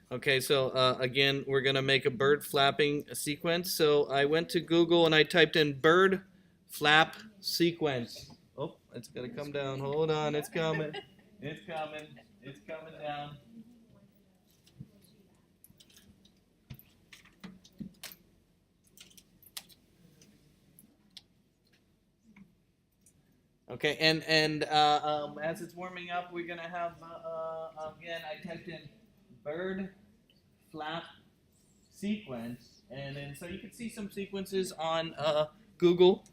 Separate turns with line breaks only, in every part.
Okay, so again, we're gonna make a bird flapping sequence. So I went to Google and I typed in bird flap sequence. Oh, it's gonna come down. Hold on, it's coming. It's coming. It's coming down. Okay, and as it's warming up, we're gonna have again. I typed in bird flap sequence, and then so you can see some sequences on Google.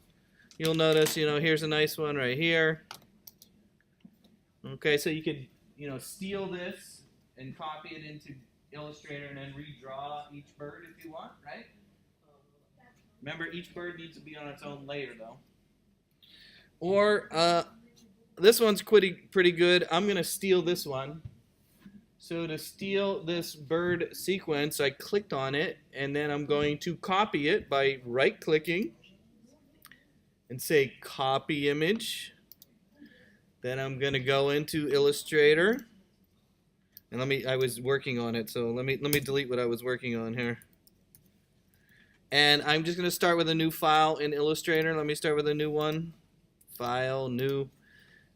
You'll notice, here's a nice one right here. Okay, so you could, steal this and copy it into Illustrator and then redraw each bird if you want, right? Remember, each bird needs to be on its own layer, though. Or this one's pretty good. I'm gonna steal this one. So to steal this bird sequence, I clicked on it, and then I'm going to copy it by right-clicking and say copy image. Then I'm gonna go into Illustrator, and I was working on it, so let me delete what I was working on here. And I'm just gonna start with a new file in Illustrator. Let me start with a new one. File, new.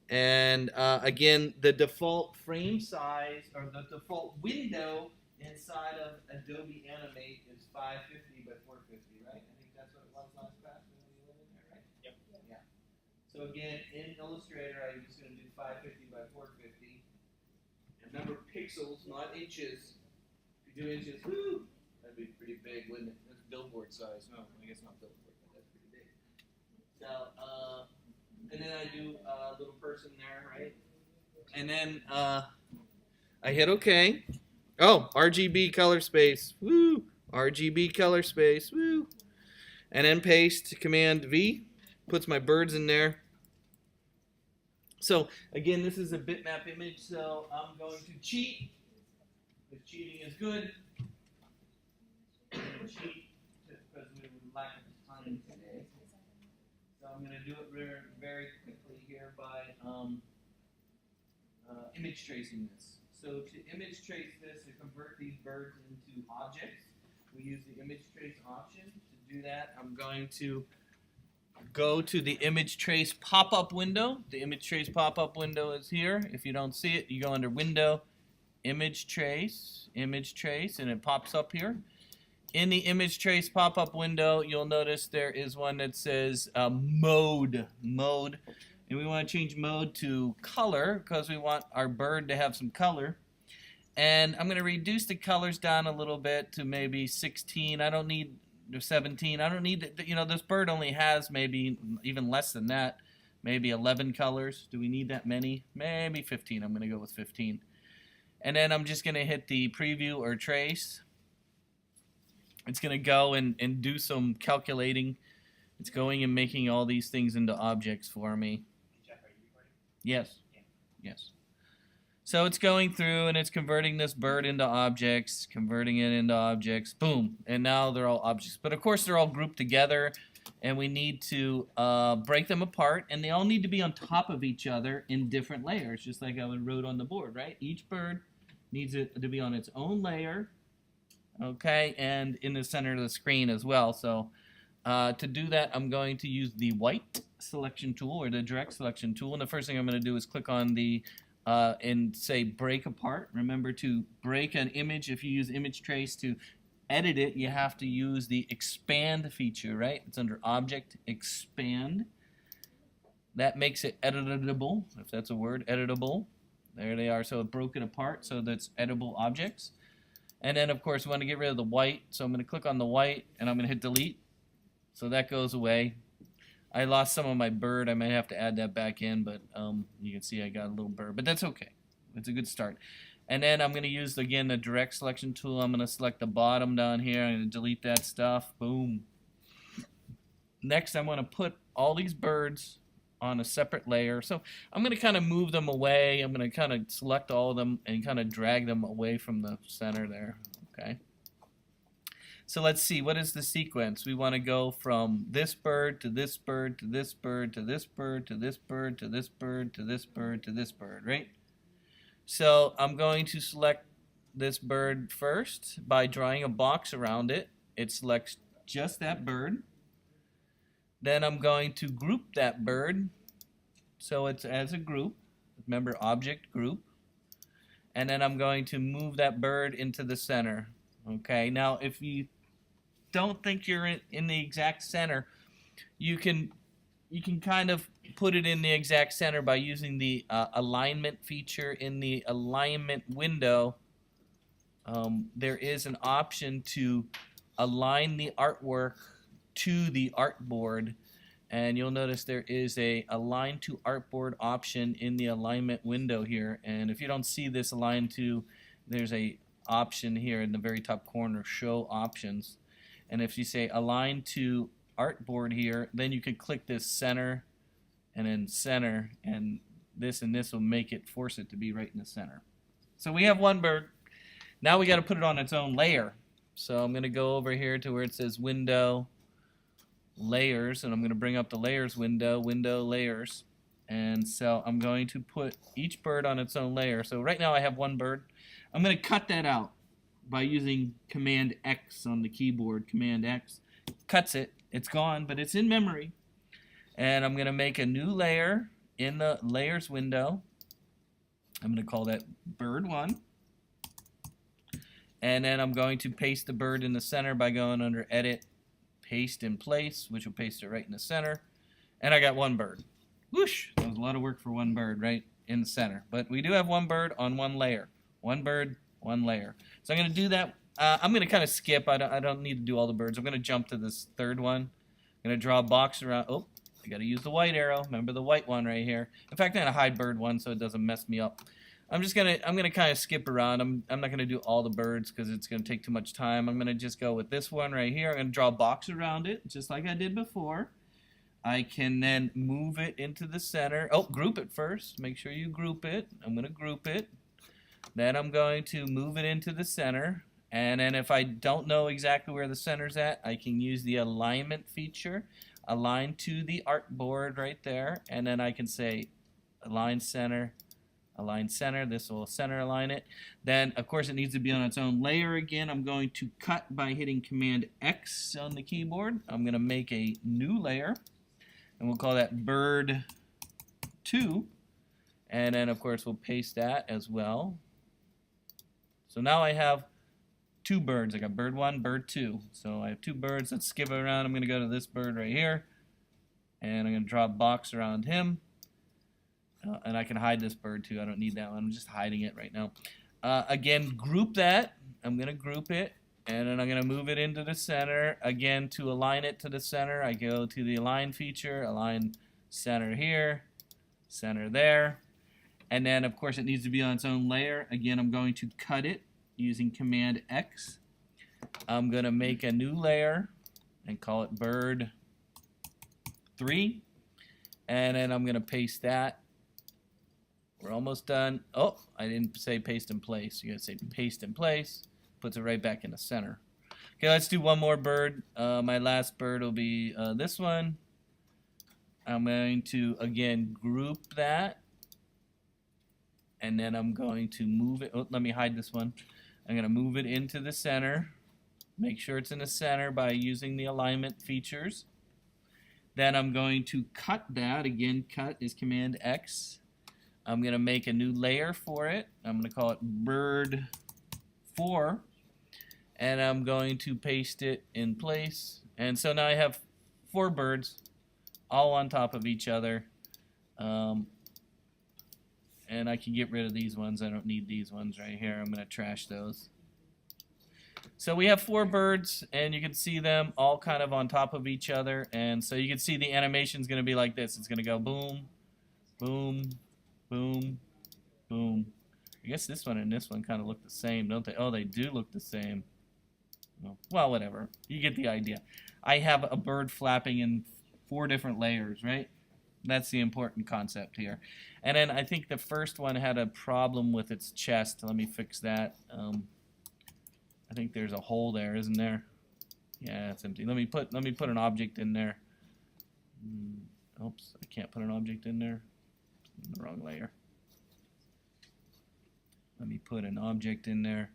And again, the default frame size, or the default window inside of Adobe Animate is 550 by 450, right? I think that's what it was last class when we went in there, right?
Yep.
Yeah. So again, in Illustrator, I'm just going to do 550 by 450. Remember pixels, not inches. If you do inches, whoo, that'd be pretty big, wouldn't it? That's billboard size. No, I guess not billboard, but that's pretty big. So, and then I do a little person there, right? And then I hit OK. Oh, RGB color space. Woo! RGB color space. Woo! And then paste, Command V, puts my birds in there. So again, this is a bitmap image, so I'm going to cheat. If cheating is good, cheat because we would lack of time today. So I'm going to do it very, very quickly here by image tracing this. So to image trace this, to convert these birds into objects, we use the image trace option. To do that, I'm going to go to the image trace pop-up window. The image trace pop-up window is here. If you don't see it, you go under Window, Image Trace, and it pops up here. In the image trace pop-up window, you'll notice there is one that says mode. And we want to change mode to color because we want our bird to have some color. And I'm going to reduce the colors down a little bit to maybe 16. I don't need 17. I don't need, this bird only has maybe even less than that. Maybe 11 colors. Do we need that many? Maybe 15. I'm going to go with 15. And then I'm just going to hit the preview or trace. It's going to go and do some calculating. It's going and making all these things into objects for me.
Jeff, are you recording?
Yes.
Yeah.
Yes. So it's going through and it's converting this bird into objects, converting it into objects. Boom. And now they're all objects. But of course they're all grouped together, and we need to break them apart, and they all need to be on top of each other in different layers, just like I wrote on the board, right? Each bird needs it to be on its own layer. Okay, and in the center of the screen as well. So to do that, I'm going to use the white selection tool or the direct selection tool. And the first thing I'm going to do is click on the and say break apart. Remember, to break an image, if you use image trace to edit it, you have to use the expand feature, right? It's under Object, Expand. That makes it editable, if that's a word, editable. There they are. So it broke it apart, so that's editable objects. And then, of course, we want to get rid of the white. So I'm going to click on the white, and I'm going to hit delete. So that goes away. I lost some of my bird. I might have to add that back in, but you can see I got a little bird. But that's okay. It's a good start. And then I'm going to use, again, the direct selection tool. I'm going to select the bottom down here. I'm going to delete that stuff. Boom. Next, I'm going to put all these birds on a separate layer. So I'm going to kind of move them away. I'm going to kind of select all of them and kind of drag them away from the center there. Okay. So let's see, what is the sequence? We want to go from this bird to this bird to this bird to this bird to this bird to this bird to this bird to this bird, right? So I'm going to select this bird first by drawing a box around it. It selects just that bird. Then I'm going to group that bird so it's as a group. Remember, object group. And then I'm going to move that bird into the center. Okay, now if you don't think you're in the exact center, you can kind of put it in the exact center by using the alignment feature in the alignment window. There is an option to align the artwork to the artboard, and you'll notice there is a align to artboard option in the alignment window here. And if you don't see this align to, there's a option here in the very top corner, show options. And if you say align to artboard here, then you can click this center and then center, and this will make it, force it to be right in the center. So we have one bird. Now we got to put it on its own layer. So I'm going to go over here to where it says window, layers, and I'm going to bring up the layers window, layers. And so I'm going to put each bird on its own layer. So right now I have one bird. I'm going to cut that out by using Command X on the keyboard. Command X cuts it. It's gone, but it's in memory. And I'm going to make a new layer in the layers window. I'm going to call that bird 1. And then I'm going to paste the bird in the center by going under Edit, Paste in Place, which will paste it right in the center. And I got one bird. Whoosh! That was a lot of work for one bird right in the center. But we do have one bird on one layer. One bird, one layer. So I'm going to do that. I'm going to kind of skip. I don't need to do all the birds. I'm going to jump to this third one. I'm going to draw a box around. Oh, I got to use the white arrow. Remember the white one right here. In fact, I'm going to hide bird 1 so it doesn't mess me up. I'm gonna kind of skip around. I'm not gonna do all the birds because it's gonna take too much time. I'm gonna just go with this one right here. I'm gonna draw a box around it just like I did before. I can then move it into the center. Oh, group it first. Make sure you group it. I'm gonna group it. Then I'm going to move it into the center. And then if I don't know exactly where the center's at, I can use the alignment feature. Align to the artboard right there. And then I can say align center. Align center. This will center align it. Then, of course, it needs to be on its own layer again. I'm going to cut by hitting Command X on the keyboard. I'm going to make a new layer, and we'll call that bird 2. And then, of course, we'll paste that as well. So now I have 2 birds. I got bird 1, bird 2. So I have 2 birds. Let's skip around. I'm going to go to this bird right here, and I'm going to draw a box around him. And I can hide this bird too. I don't need that one. I'm just hiding it right now. Again, group that. I'm going to group it. And then I'm going to move it into the center. Again, to align it to the center, I go to the align feature. Align center here. Center there. And then, of course, it needs to be on its own layer. Again, I'm going to cut it using Command X. I'm going to make a new layer and call it bird 3. And then I'm going to paste that. We're almost done. Oh, I didn't say paste in place. You gotta say paste in place. Puts it right back in the center. Okay, let's do one more bird. My last bird will be this one. I'm going to, again, group that. And then I'm going to move it. Oh, let me hide this one. I'm going to move it into the center. Make sure it's in the center by using the alignment features. Then I'm going to cut that. Again, cut is Command X. I'm going to make a new layer for it. I'm going to call it bird 4. And I'm going to paste it in place. And so now I have 4 birds all on top of each other. And I can get rid of these ones. I don't need these ones right here. I'm going to trash those. So we have 4 birds, and you can see them all kind of on top of each other. And so you can see the animation is going to be like this. It's going to go boom, boom, boom, boom. I guess this one and this one kind of look the same, don't they? Oh, they do look the same. Well, whatever. You get the idea. I have a bird flapping in 4 different layers, right? That's the important concept here. And then I think the first one had a problem with its chest. Let me fix that. I think there's a hole there, isn't there? Yeah, it's empty. Let me put an object in there. Oops, I can't put an object in there. In the wrong layer. Let me put an object in there.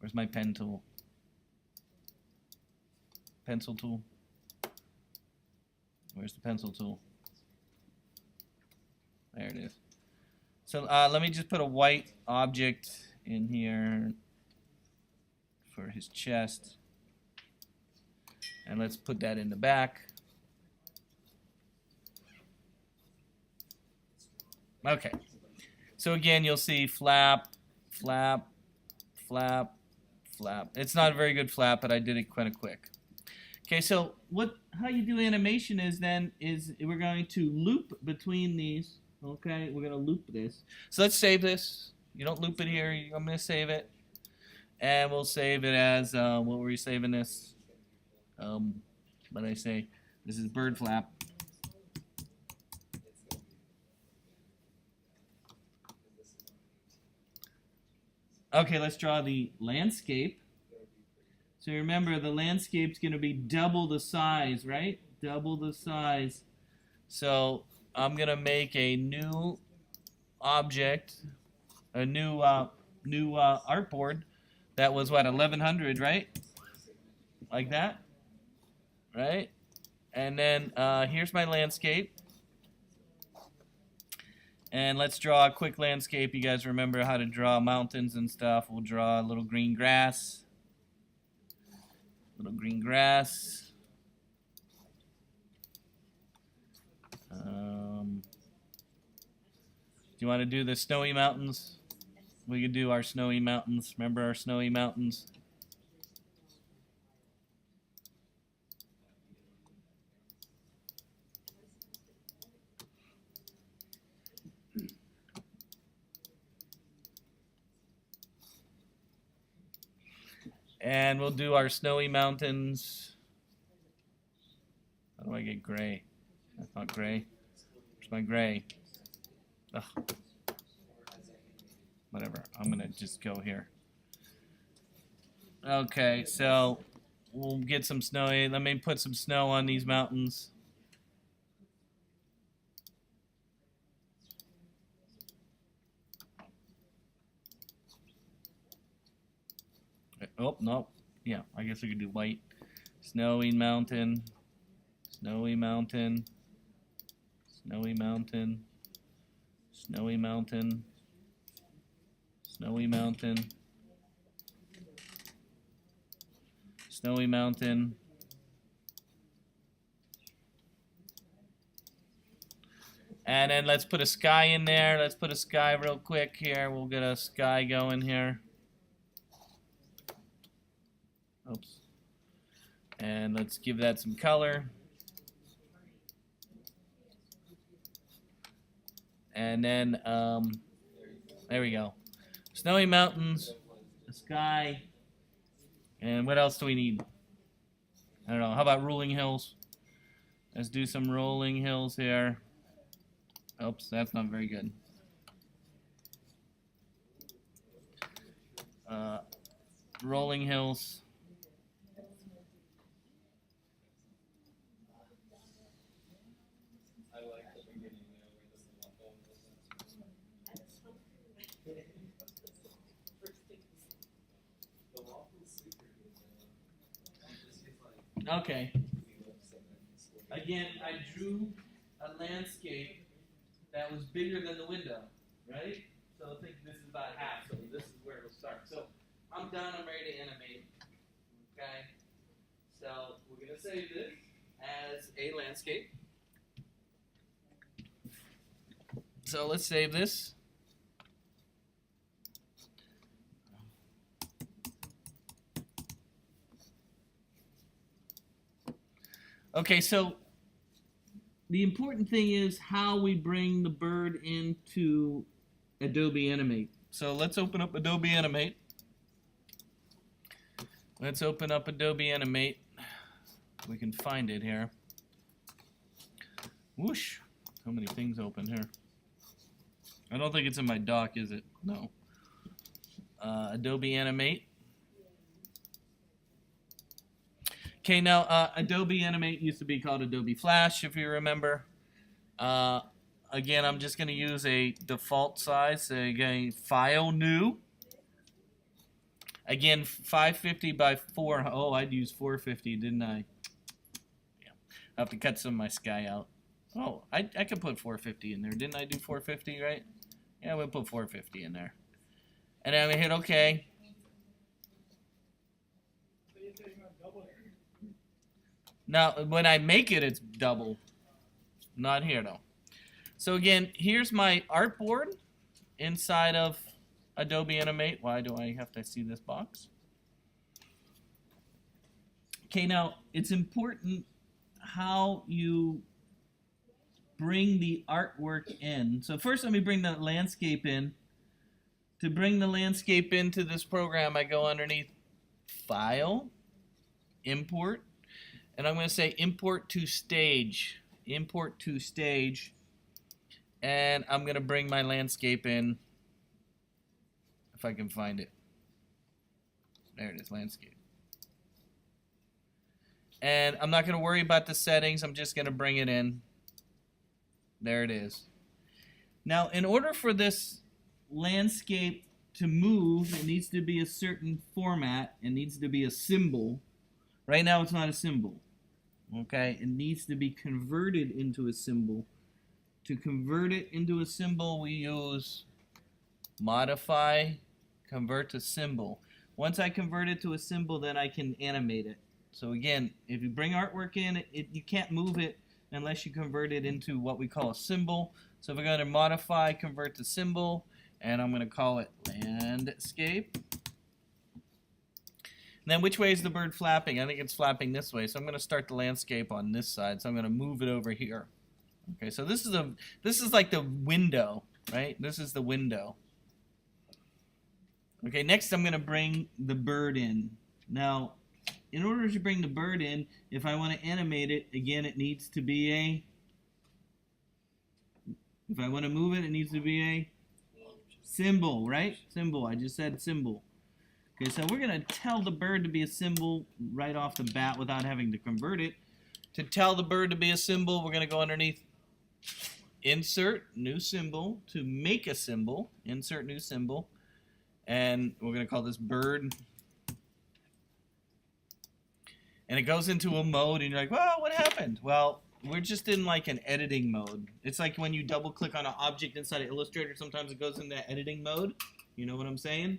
Where's my pen tool? Pencil tool. Where's the pencil tool? There it is. So let me just put a white object in here for his chest. And let's put that in the back. Okay. So again, you'll see flap, flap, flap, flap. It's not a very good flap, but I did it kind of quick. Okay, so how you do animation is we're going to loop between these. Okay, we're going to loop this. So let's save this. You don't loop it here. I'm going to save it. And we'll save it as, what were we saving this? What did I say? This is bird flap. Okay, let's draw the landscape. So remember, the landscape's going to be double the size, right? Double the size. So I'm going to make a new object, a new artboard that was, what, 1100, right? Like that, right? And then here's my landscape. And let's draw a quick landscape. You guys remember how to draw mountains and stuff. We'll draw a little green grass. Little green grass. Do you want to do the snowy mountains? We could do our snowy mountains. Remember our snowy mountains? And we'll do our snowy mountains. How do I get gray? That's not gray. Where's my gray? Ugh. Whatever. I'm going to just go here. Okay, so we'll get some snowy. Let me put some snow on these mountains. Oh, no. Yeah, I guess we could do white. Snowy mountain. Snowy mountain. Snowy mountain. Snowy mountain. Snowy mountain. Snowy mountain. And then let's put a sky in there. Let's put a sky real quick here. We'll get a sky going here. Oops. And let's give that some color. And then, there we go. Snowy mountains, the sky, and what else do we need? I don't know. How about rolling hills? Let's do some rolling hills here. Oops, that's not very good. Rolling hills. Okay. Again, I drew a landscape that was bigger than the window, right? So I think this is about half, so this is where it'll start. So I'm done, I'm ready to animate. Okay? So we're going to save this as a landscape. So let's save this. Okay, so the important thing is how we bring the bird into Adobe Animate. So let's open up Adobe Animate. Let's open up Adobe Animate. We can find it here. Whoosh. So many things open here. I don't think it's in my dock, is it? No. Adobe Animate. Okay, now Adobe Animate used to be called Adobe Flash, if you remember. Again, I'm just going to use a default size. So again, File, New. Again, 550 by 4. Oh, I'd use 450, didn't I? Yeah. I'll have to cut some of my sky out. Oh, I could put 450 in there. Didn't I do 450, right? Yeah, we'll put 450 in there. And then we hit OK. Now, when I make it, it's double. Not here, though. So again, here's my artboard inside of Adobe Animate. Why do I have to see this box? Okay, now, it's important how you bring the artwork in. So first, let me bring the landscape in. To bring the landscape into this program, I go underneath File, Import, and I'm going to say Import to Stage. Import to Stage, and I'm going to bring my landscape in, if I can find it. There it is, landscape. And I'm not going to worry about the settings. I'm just going to bring it in. There it is. Now, in order for this landscape to move, it needs to be a certain format. It needs to be a symbol. Right now, it's not a symbol. Okay? It needs to be converted into a symbol. To convert it into a symbol, we use Modify, Convert to Symbol. Once I convert it to a symbol, then I can animate it. So again, if you bring artwork in, you can't move it unless you convert it into what we call a symbol. So we're going to Modify, Convert to Symbol, and I'm going to call it Landscape. And then which way is the bird flapping? I think it's flapping this way, so I'm going to start the landscape on this side. So I'm going to move it over here. Okay, so this is like the window, right? This is the window. Okay, next I'm going to bring the bird in. Now, in order to bring the bird in, if I want to animate it, again, it needs to be a... If I want to move it, it needs to be a symbol, right? Symbol. I just said symbol. Okay, so we're going to tell the bird to be a symbol right off the bat without having to convert it. To tell the bird to be a symbol, we're going to go underneath Insert, New Symbol. To make a symbol, Insert, New Symbol. And we're going to call this bird. And it goes into a mode, and you're like, well, what happened? Well, we're just in like an editing mode. It's like when you double click on an object inside of Illustrator, sometimes it goes into editing mode. You know what I'm saying?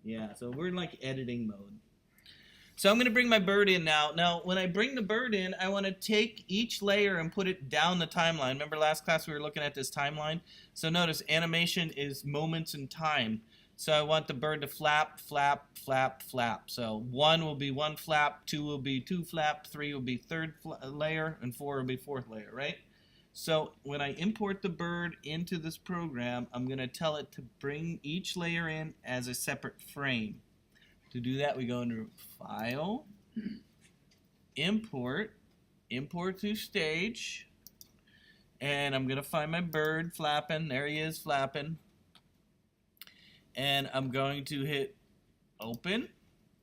Yeah, so we're in like editing mode. So I'm going to bring my bird in now. Now, when I bring the bird in, I want to take each layer and put it down the timeline. Remember last class we were looking at this timeline? So notice animation is moments in time. So I want the bird to flap, flap, flap, flap. So 1 will be 1 flap, 2 will be 2 flap, 3 will be 3rd layer, and 4 will be 4th layer, right? So when I import the bird into this program, I'm going to tell it to bring each layer in as a separate frame. To do that, we go into File, Import, Import to Stage, and I'm going to find my bird flapping. There he is flapping. And I'm going to hit Open,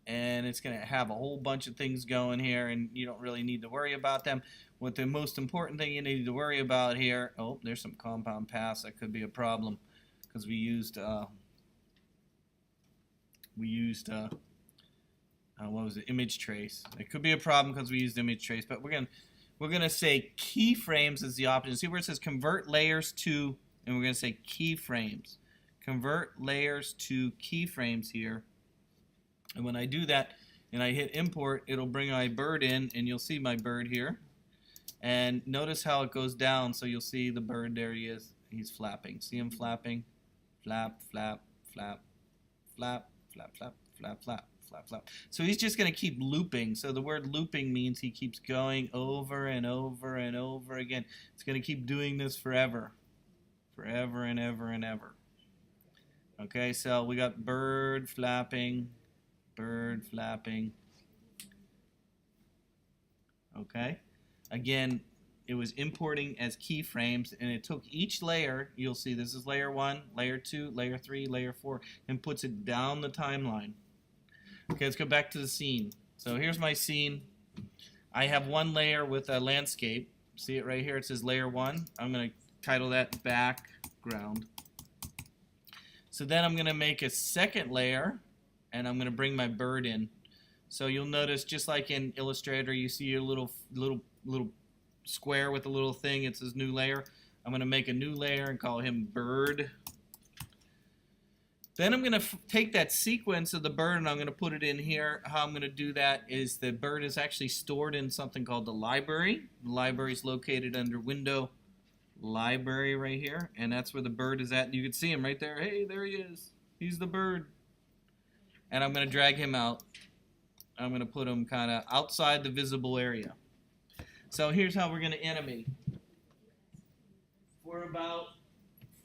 and it's going to have a whole bunch of things going here, and you don't really need to worry about them. What the most important thing you need to worry about here, oh, there's some compound paths. That could be a problem because we used what was it, image trace. It could be a problem because we used image trace, but we're gonna say keyframes is the option. See where it says convert layers to, and we're gonna say keyframes. Convert layers to keyframes here. And when I do that and I hit import, it'll bring my bird in, and you'll see my bird here. And notice how it goes down, so you'll see the bird. There he is. He's flapping. See him flapping? Flap, flap, flap, flap, flap, flap, flap, flap, flap, flap. So he's just going to keep looping. So the word looping means he keeps going over and over and over again. It's going to keep doing this forever. Forever and ever and ever. Okay, so we got bird flapping, bird flapping. Okay. Again, it was importing as keyframes, and it took each layer, you'll see this is layer 1, layer 2, layer 3, layer 4, and puts it down the timeline. Okay, let's go back to the scene. So here's my scene. I have one layer with a landscape. See it right here? It says layer 1. I'm going to title that background. So then I'm going to make a second layer, and I'm going to bring my bird in. So you'll notice, just like in Illustrator, you see your little square with a little thing. It says new layer. I'm going to make a new layer and call him bird. Then I'm going to take that sequence of the bird and I'm going to put it in here. How I'm going to do that is the bird is actually stored in something called the library. The library is located under Window, Library right here, and that's where the bird is at. You can see him right there. Hey, there he is. He's the bird. And I'm going to drag him out. I'm going to put him kind of outside the visible area. So here's how we're going to animate. For about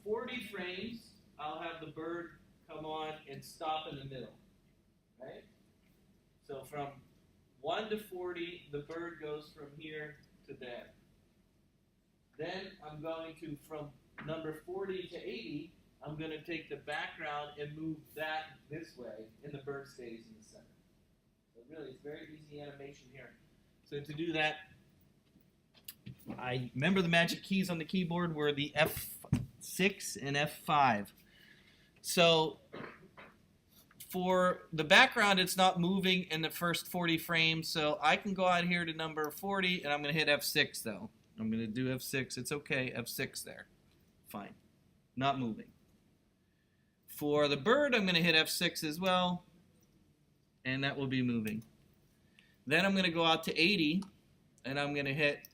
40 frames, I'll have the bird come on and stop in the middle. Right? So from 1 to 40, the bird goes from here to there. Then I'm going to, from number 40 to 80, I'm going to take the background and move that this way, and the bird stays in the center. So really, it's very easy animation here. So to do that, I remember the magic keys on the keyboard were the F6 and F5. So for the background, it's not moving in the first 40 frames, so I can go out here to number 40, and I'm going to hit F6 though. I'm going to do F6. It's okay. F6 there. Fine. Not moving. For the bird, I'm going to hit F6 as well, and that will be moving. Then I'm going to go out to 80, and I'm going to hit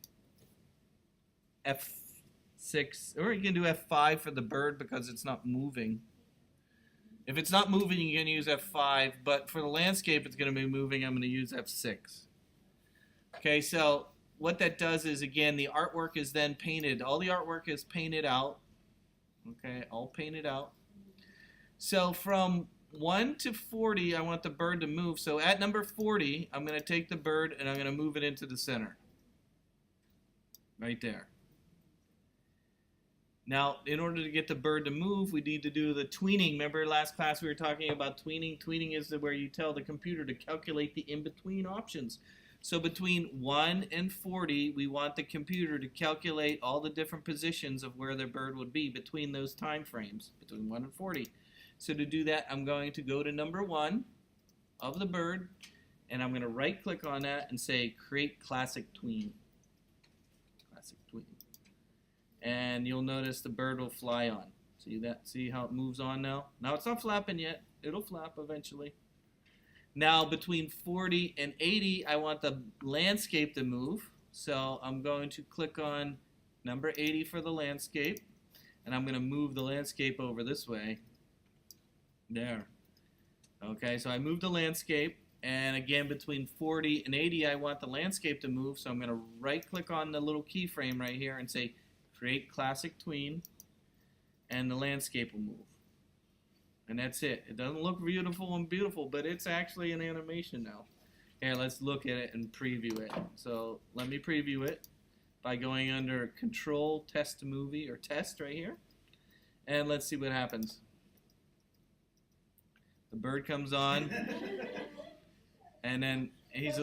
F6, or you can do F5 for the bird because it's not moving. If it's not moving, you can use F5, but for the landscape, it's going to be moving. I'm going to use F6. Okay, so what that does is, again, the artwork is then painted. All the artwork is painted out. Okay, all painted out. So from 1 to 40, I want the bird to move. So at number 40, I'm going to take the bird and I'm going to move it into the center. Right there. Now, in order to get the bird to move, we need to do the tweening. Remember last class we were talking about tweening? Tweening is where you tell the computer to calculate the in-between options. So between 1 and 40, we want the computer to calculate all the different positions of where the bird would be between those time frames, between 1 and 40. So to do that, I'm going to go to number 1 of the bird, and I'm going to right-click on that and say Create Classic Tween. Classic Tween. And you'll notice the bird will fly on. See that? See how it moves on now? Now it's not flapping yet. It'll flap eventually. Now between 40 and 80, I want the landscape to move. So I'm going to click on number 80 for the landscape, and I'm going to move the landscape over this way. There. Okay, so I moved the landscape, and again between 40 and 80, I want the landscape to move. So I'm going to right-click on the little keyframe right here and say Create Classic Tween, and the landscape will move. And that's it. It doesn't look beautiful, but it's actually an animation now. Here, let's look at it and preview it. So let me preview it by going under Control Test Movie, or Test right here. And let's see what happens. The bird comes on, and then he's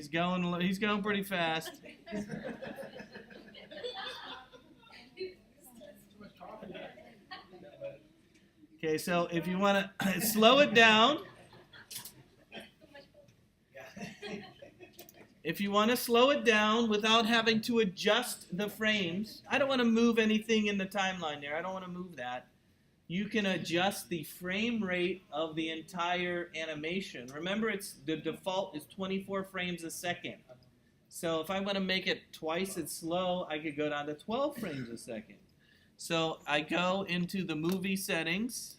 going pretty fast. Okay, so if you want to slow it down, if you want to slow it down without having to adjust the frames, I don't want to move anything in the timeline there. I don't want to move that. You can adjust the frame rate of the entire animation. Remember, the default is 24 frames a second. So if I want to make it twice as slow, I could go down to 12 frames a second. So I go into the movie settings,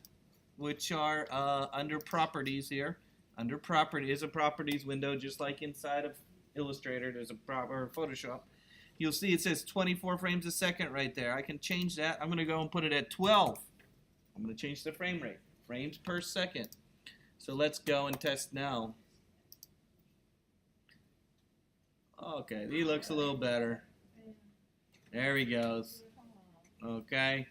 which are under properties here. Under property is a properties window, just like inside of Illustrator, there's a or Photoshop. You'll see it says 24 frames a second right there. I can change that. I'm going to go and put it at 12. I'm going to change the frame rate, frames per second. So let's go and test now. Okay, he looks a little better. There he goes. Okay.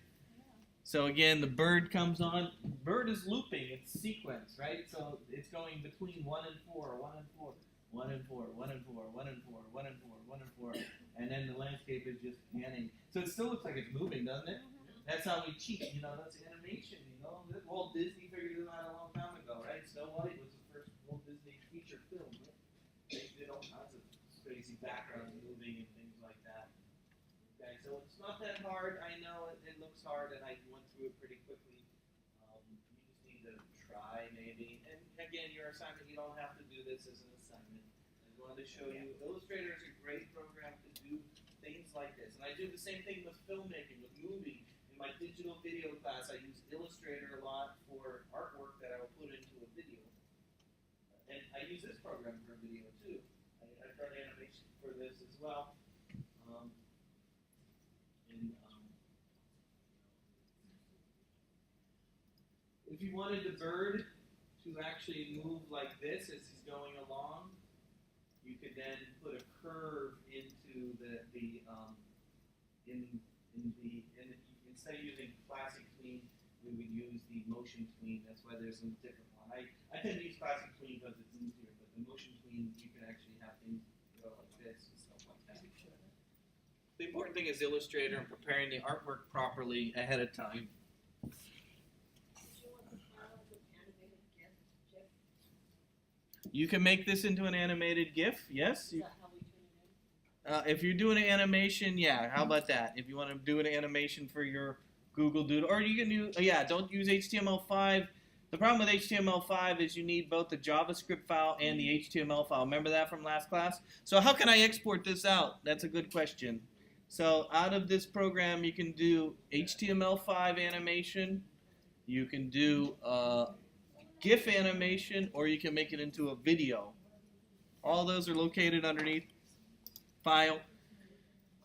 So again, the bird comes on. Bird is looping. It's sequence, right? So it's going between 1 and 4, 1 and 4, 1 and 4, 1 and 4, 1 and 4, 1 and 4, 1 and 4, and then the landscape is just panning. So it still looks like it's moving, doesn't it? That's how we cheat. You know, that's animation. You know, Walt Disney figured it out a long time ago, right? Snow White was the first Walt Disney feature film. Right? They did all kinds of crazy background moving and things like that. Okay, so it's not that hard. I know it looks hard, and I went through it pretty quickly. You just need to try, maybe. And again, your assignment, you don't have to do this as an assignment. I just wanted to show you, Illustrator is a great program to do things like this. And I do the same thing with filmmaking, with moving. In my digital video class, I use Illustrator a lot for artwork that I will put into a video. And I use this program for a video too. I've done animation for this as well. If you wanted the bird to actually move like this as he's going along, you could then put a curve into instead of using classic tween, we would use the motion tween. That's why there's a different one. I tend to use classic tween because it's easier, but the motion tween, you can actually have things go like this and stuff like that. The important thing is Illustrator and preparing the artwork properly ahead of time. You can make this into an animated GIF, yes?
Is that how we turn it in?
If you're doing an animation, yeah, how about that? If you want to do an animation for your Google Doodle, or you can do, don't use HTML5. The problem with HTML5 is you need both the JavaScript file and the HTML file. Remember that from last class? So how can I export this out? That's a good question. So out of this program, you can do HTML5 animation. You can do GIF animation, or you can make it into a video. All those are located underneath File.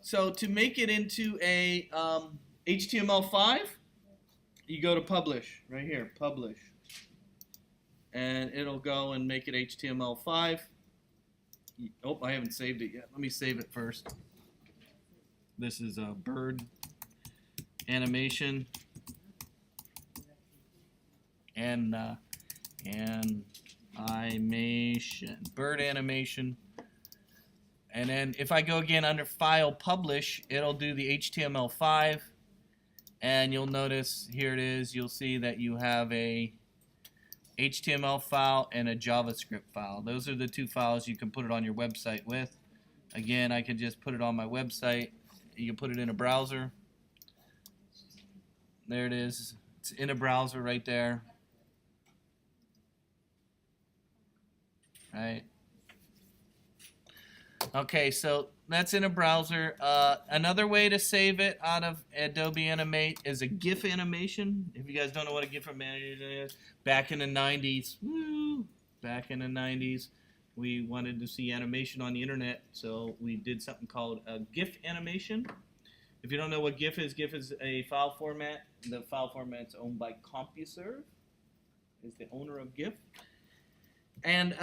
So to make it into a HTML5, you go to Publish, right here, Publish. And it'll go and make it HTML5. Oh, I haven't saved it yet. Let me save it first. This is a bird animation. And animation, bird animation. And then if I go again under File, Publish, it'll do the HTML5. And you'll notice, here it is, you'll see that you have a HTML file and a JavaScript file. Those are the two files you can put it on your website with. Again, I could just put it on my website. You can put it in a browser. There it is. It's in a browser right there. Right. Okay, so that's in a browser. Another way to save it out of Adobe Animate is a GIF animation. If you guys don't know what a GIF animation is, back in the 90s, we wanted to see animation on the internet, so we did something called a GIF animation. If you don't know what GIF is a file format. The file format's owned by CompuServe, is the owner of GIF. And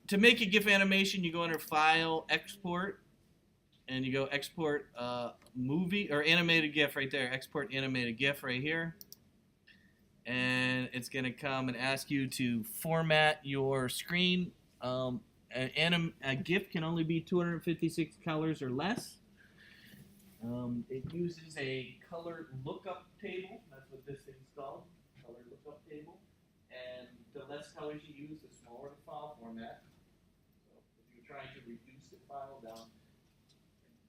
to make a GIF animation, you go under File, Export, and you go Export Movie, or Animated GIF right there. Export Animated GIF right here. And it's going to come and ask you to format your screen. A GIF can only be 256 colors or less. It uses a color lookup table. That's what this thing's called, color lookup table. And the less colors you use, the smaller the file format. So if you're trying to reduce the file down,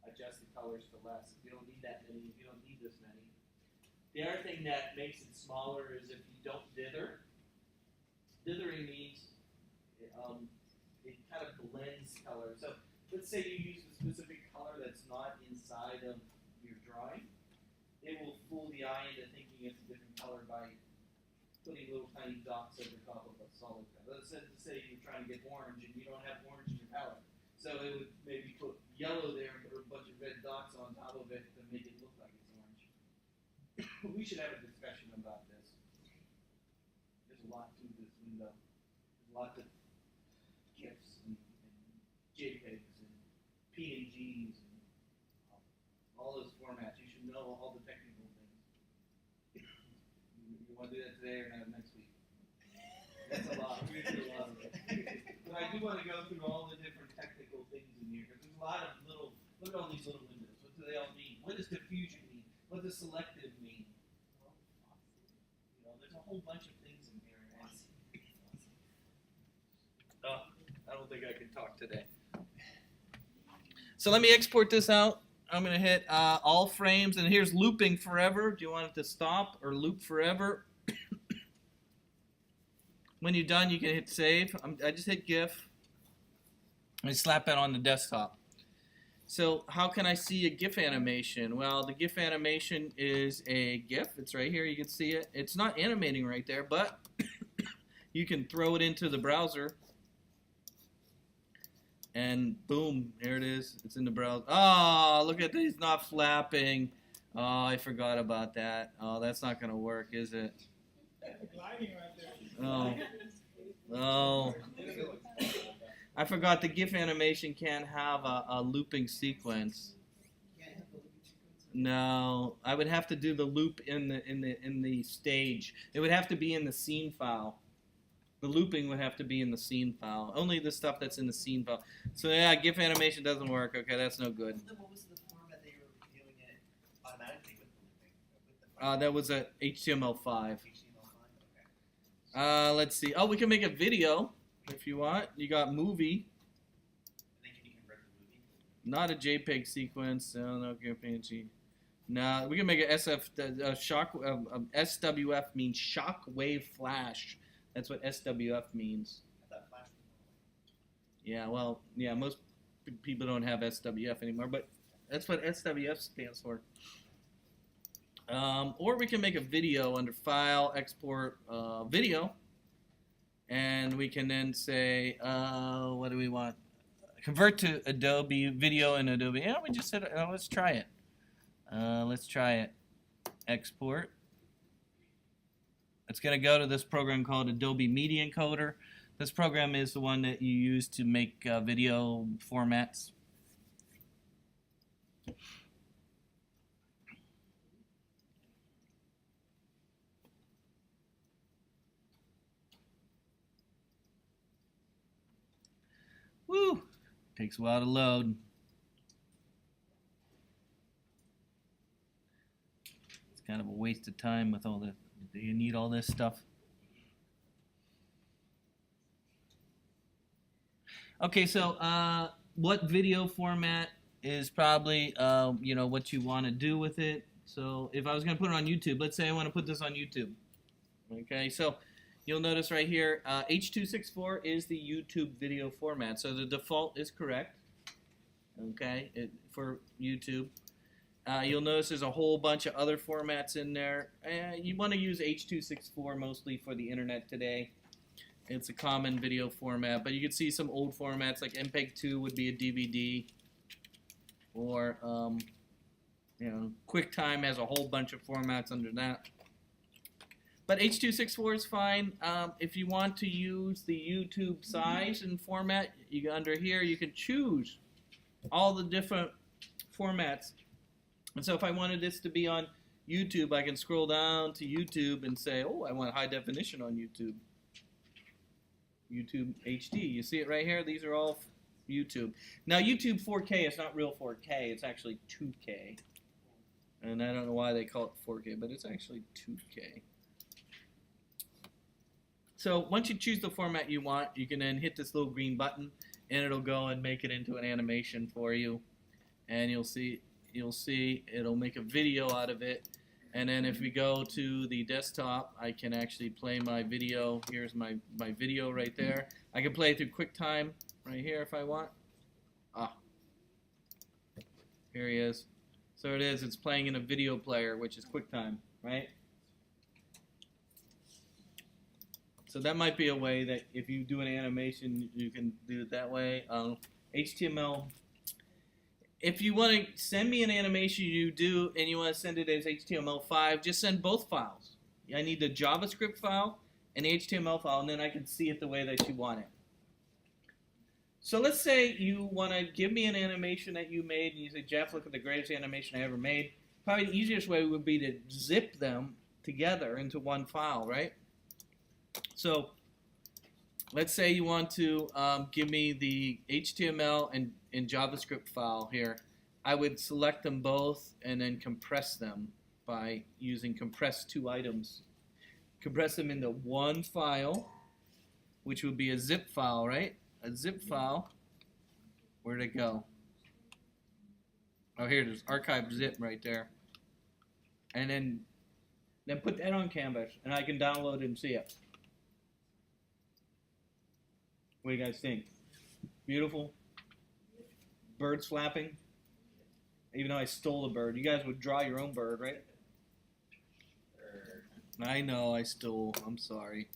adjust the colors to less. If you don't need that many, if you don't need this many. The other thing that makes it smaller is if you don't dither. Dithering means it kind of blends color. So let's say you use a specific color that's not inside of your drawing. It will fool the eye into thinking it's a different color by putting little tiny dots over top of a solid color. Let's say you're trying to get orange and you don't have orange in your palette. So it would maybe put yellow there and put a bunch of red dots on top of it to make it look like it's orange. We should have a discussion about this. There's a lot to this window. There's lots of GIFs and JPEGs and PNGs and all those formats. You should know all the technical things. You want to do that today or next week? That's a lot. We're going to do a lot of it. But I do want to go through all the different technical things in here because there's a lot of little, look at all these little windows. What do they all mean? What does diffusion mean? What does selective mean? whole bunch of things in here. Oh, I don't think I can talk today. So let me export this out. I'm going to hit all frames, and here's looping forever. Do you want it to stop or loop forever? When you're done, you can hit save. I just hit GIF. I slap it on the desktop. So how can I see a GIF animation? Well, the GIF animation is a GIF. It's right here. You can see it. It's not animating right there, but you can throw it into the browser. And boom, there it is. It's in the browser. Oh, look at this, not flapping. Oh, I forgot about that. Oh, that's not going to work, is it? Oh. Oh. I forgot the GIF animation can't have a looping sequence. No, I would have to do the loop in the stage. It would have to be in the scene file. The looping would have to be in the scene file. Only the stuff that's in the scene file. So yeah, GIF animation doesn't work. Okay, that's no good.
What was the format they were doing it automatically with the looping?
That was a HTML5.
HTML5. Okay.
Let's see. Oh, we can make a video if you want. You got movie.
And then can you convert the movie?
Not a JPEG sequence. No PNG. No, we can make a SWF means shock wave flash. That's what SWF means.
I thought Flash was
Yeah, well, yeah, most people don't have SWF anymore, but that's what SWF stands for. Or we can make a video under File, Export, Video, and we can then say, what do we want? Convert to Adobe Video in Adobe. Yeah, we just said, let's try it. Let's try it. Export. It's going to go to this program called Adobe Media Encoder. This program is the one that you use to make video formats. Woo! Takes a while to load. It's kind of a waste of time with all the. Do you need all this stuff? Okay, so what video format is probably what you want to do with it. So if I was going to put it on YouTube, let's say I want to put this on YouTube. Okay, so you'll notice right here, H.264 is the YouTube video format. So the default is correct. Okay, for YouTube. You'll notice there's a whole bunch of other formats in there. You want to use H.264 mostly for the internet today. It's a common video format, but you can see some old formats like MPEG-2 would be a DVD, or QuickTime has a whole bunch of formats under that. But H.264 is fine. If you want to use the YouTube size and format, under here you can choose all the different formats. And so if I wanted this to be on YouTube, I can scroll down to YouTube and say, oh, I want high definition on YouTube. YouTube HD. You see it right here? These are all YouTube. Now, YouTube 4K is not real 4K. It's actually 2K. And I don't know why they call it 4K, but it's actually 2K. So once you choose the format you want, you can then hit this little green button, and it'll go and make it into an animation for you. And you'll see it'll make a video out of it. And then if we go to the desktop, I can actually play my video. Here's my video right there. I can play it through QuickTime right here if I want. Here he is. So it is. It's playing in a video player, which is QuickTime, right? So that might be a way that if you do an animation, you can do it that way. HTML. If you want to send me an animation you do and you want to send it as HTML5, just send both files. I need the JavaScript file and the HTML file, and then I can see it the way that you want it. So let's say you want to give me an animation that you made, and you say, Jeff, look at the greatest animation I ever made. Probably the easiest way would be to zip them together into one file, right? So let's say you want to give me the HTML and JavaScript file here. I would select them both and then compress them by using compress two items. compress them into one file, which would be a zip file, right? A zip file. Where'd it go? Oh, here it is. Archive zip right there. And then put that on Canvas, and I can download it and see it. What do you guys think? Beautiful? Birds flapping? Even though I stole a bird. You guys would draw your own bird, right? I know I stole. I'm sorry.